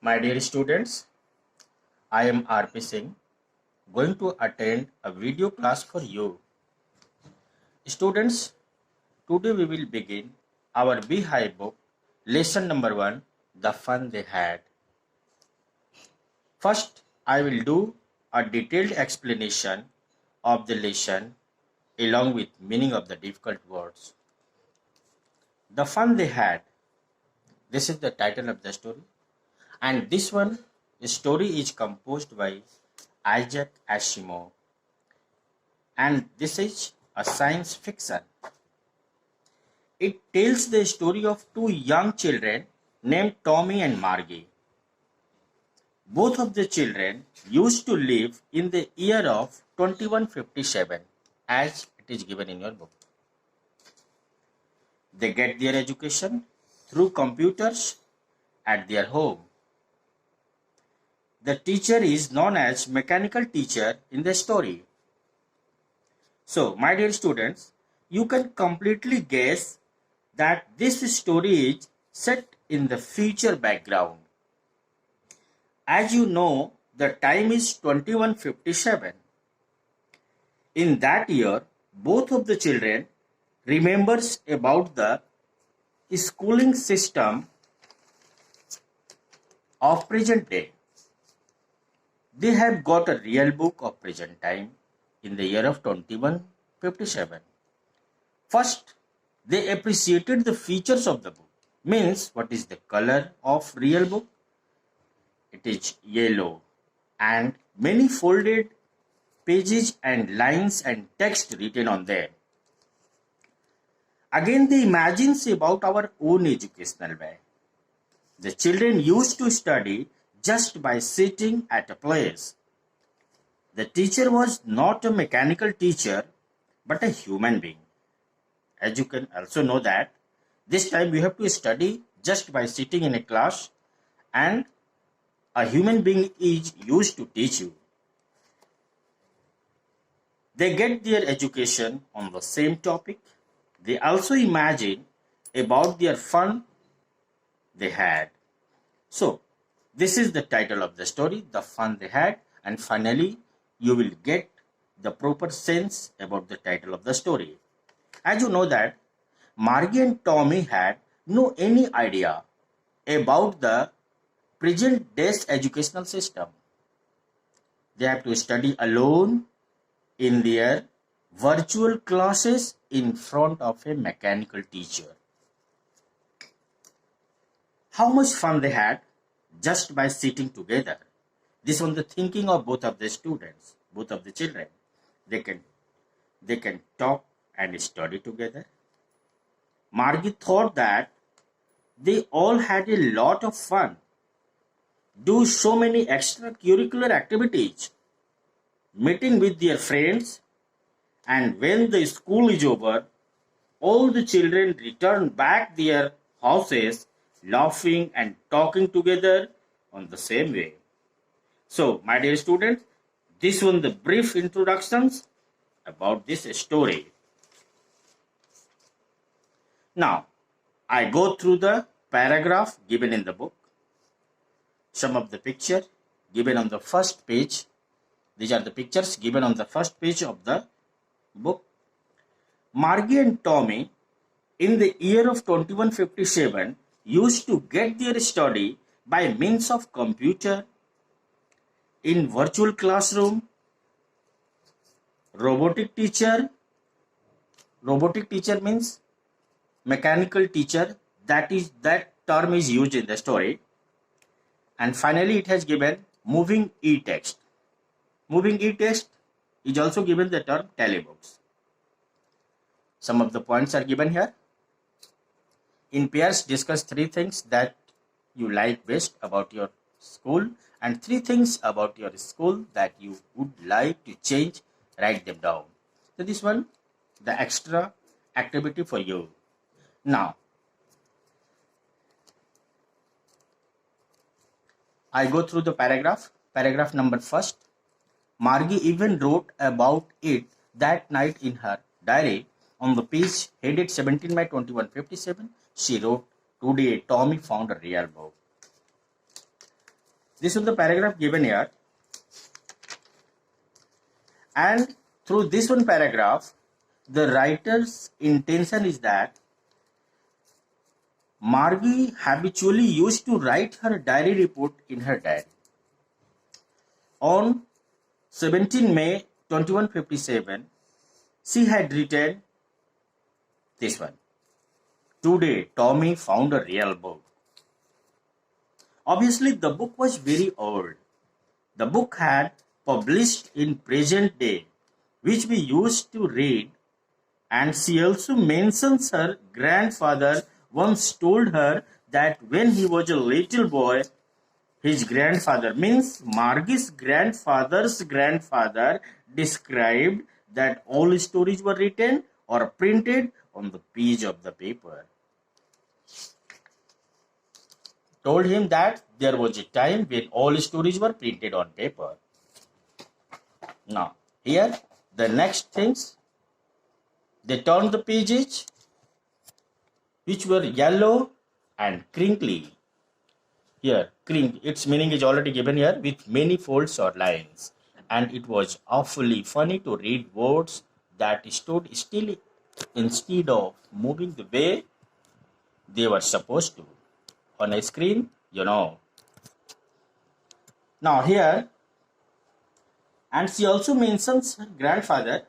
My dear students, I am RP Singh, going to attend a video class for you. Students, today we will begin our Beehive book, lesson number 1, The Fun They Had. First, I will do a detailed explanation of the lesson along with meaning of the difficult words. The Fun They Had. This is the title of the story. And this story is composed by Isaac Asimov, and this is a science fiction. It tells the story of two young children named Tommy and Margie. Both of the children used to live in the year of 2157, as it is given in your book. They get their education through computers at their home. The teacher is known as mechanical teacher in the story. So, my dear students, you can completely guess that this story is set in the future background. As you know, the time is 2157. In that year, both of the children remembers about the schooling system of present day. They have got a real book of present time in the year of 2157. First, they appreciated the features of the book. Means, what is the color of real book? It is yellow and many folded pages and lines and text written on them. Again, they imagine about our own educational way. The children used to study just by sitting at a place. The teacher was not a mechanical teacher, but a human being. As you can also know that this time you have to study just by sitting in a class, and a human being is used to teach you. They get their education on the same topic. They also imagine about their fun they had. So, this is the title of the story, The Fun They Had, and finally, you will get the proper sense about the title of the story. As you know that Margie and Tommy had no any idea about the present day's educational system. They have to study alone in their virtual classes in front of a mechanical teacher. How much fun they had just by sitting together. This was the thinking of both of the students, both of the children. They can talk and study together. Margie thought that they all had a lot of fun, do so many extracurricular activities, meeting with their friends, and when the school is over, all the children return back their houses laughing and talking together on the same way. So, my dear students, this was the brief introductions about this story. Now, I go through the paragraph given in the book. Some of the picture given on the first page. These are the pictures given on the first page of the book. Margie and Tommy in the year of 2157 used to get their study by means of computer, in virtual classroom, robotic teacher means mechanical teacher, that term is used in the story, and finally it has given moving e-text. Moving e-text is also given the term telebooks. Some of the points are given here. In pairs, discuss 3 things that you like best about your school and 3 things about your school that you would like to change. Write them down. So this one, the extra activity for you. Now, I go through the paragraph. Paragraph number 1. Margie even wrote about it that night in her diary. On the page headed 17 by 2157, she wrote, "Today Tommy found a real book." This is the paragraph given here, and through this one paragraph, the writer's intention is that Margie habitually used to write her diary report in her diary. On 17 May 2157, she had written this one. Today, Tommy found a real book. Obviously, the book was very old. The book had published in present day, which we used to read, and she also mentions her grandfather once told her that when he was a little boy, his grandfather, means Margie's grandfather's grandfather, described that all stories were written or printed on the page of the paper. Told him that there was a time when all stories were printed on paper. Now, here, the next things, they turned the pages, which were yellow and crinkly. Here, its meaning is already given here, with many folds or lines. And it was awfully funny to read words that stood still instead of moving the way they were supposed to. On a screen, Now here, and she also mentions her grandfather.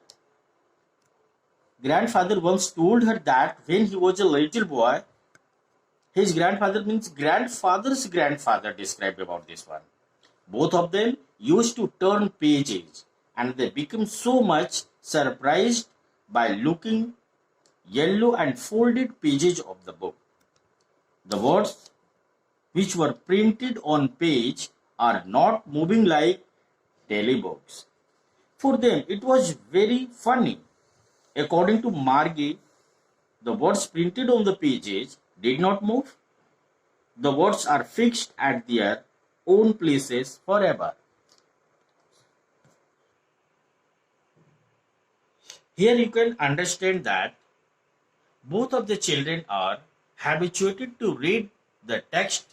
Grandfather once told her that when he was a little boy, his grandfather, means grandfather's grandfather, described about this one. Both of them used to turn pages, and they became so much surprised by looking yellow and folded pages of the book. The words which were printed on page are not moving like daily books. For them, it was very funny. According to Margie, the words printed on the pages did not move. The words are fixed at their own places forever. Here you can understand that both of the children are habituated to read the text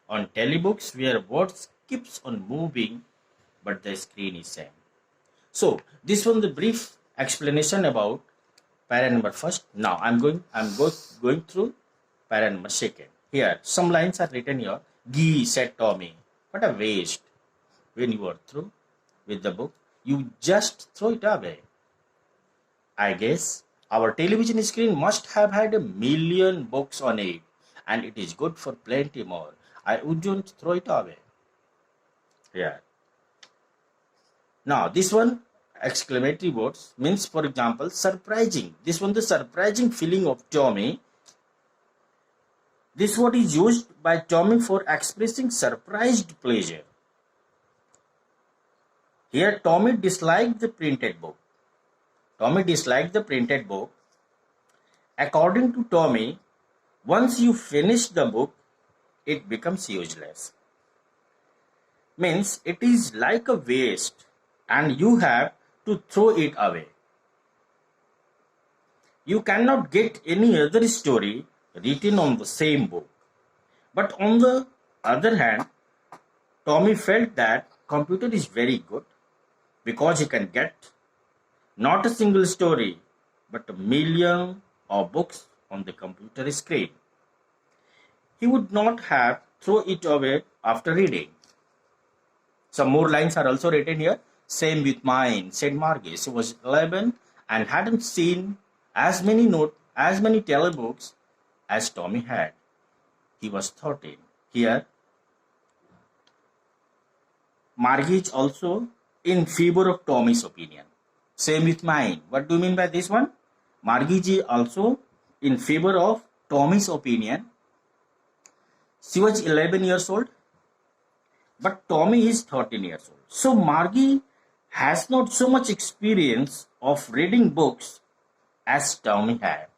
on telebooks where words keeps on moving but the screen is same. So this was the brief explanation about para number first. Now I'm going through para number second. Here some lines are written here. Gee, said Tommy, what a waste. When you are through with the book, you just throw it away. I guess our television screen must have had 1 million books on it, and it is good for plenty more. I wouldn't throw it away. Yeah. Now, this one, exclamatory words, means, for example, surprising. This one, the surprising feeling of Tommy. This word is used by Tommy for expressing surprised pleasure. Here, Tommy disliked the printed book. Tommy disliked the printed book. According to Tommy, once you finish the book, it becomes useless. Means it is like a waste and you have to throw it away. You cannot get any other story written on the same book. But on the other hand, Tommy felt that computer is very good because he can get not a single story, but 1 million of books on the computer screen. He would not have thrown it away after reading. Some more lines are also written here. Same with mine, said Margie. She was 11 and hadn't seen as many telebooks as Tommy had. He was 13. Here, Margie is also in favor of Tommy's opinion. Same with mine. What do you mean by this one? Margie is also in favor of Tommy's opinion. She was 11 years old, but Tommy is 13 years old. So Margie has not so much experience of reading books as Tommy had.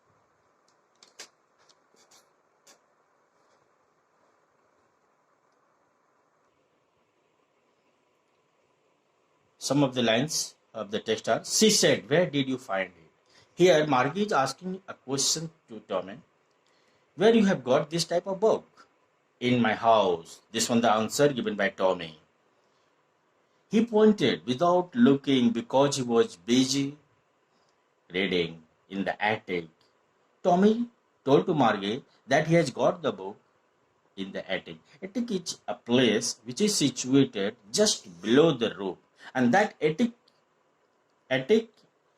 Some of the lines of the text are, she said, where did you find it? Here, Margie is asking a question to Tommy, where you have got this type of book? in my house. This one the answer given by Tommy. He pointed without looking because he was busy reading in the attic. Tommy told to Margie that he has got the book in the attic. Attic is a place which is situated just below the roof, and that attic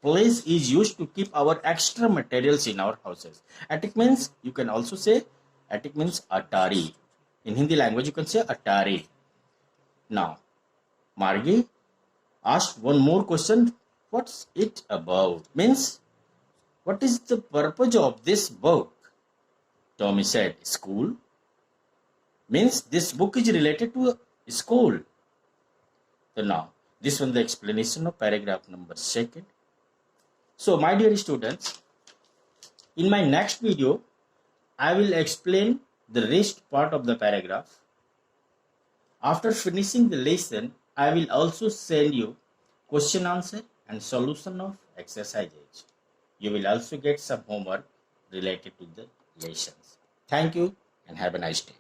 place is used to keep our extra materials in our houses. Attic means, you can also say, attic means atari. In Hindi language, you can say atari. Now, Margie asked one more question. What's it about? Means, what is the purpose of this book? Tommy said, school. Means this book is related to a school. So now, this one the explanation of paragraph number 2. So my dear students, in my next video, I will explain the rest part of the paragraph. After finishing the lesson, I will also send you question answer and solution of exercises. You will also get some homework related to the lessons. Thank you and have a nice day.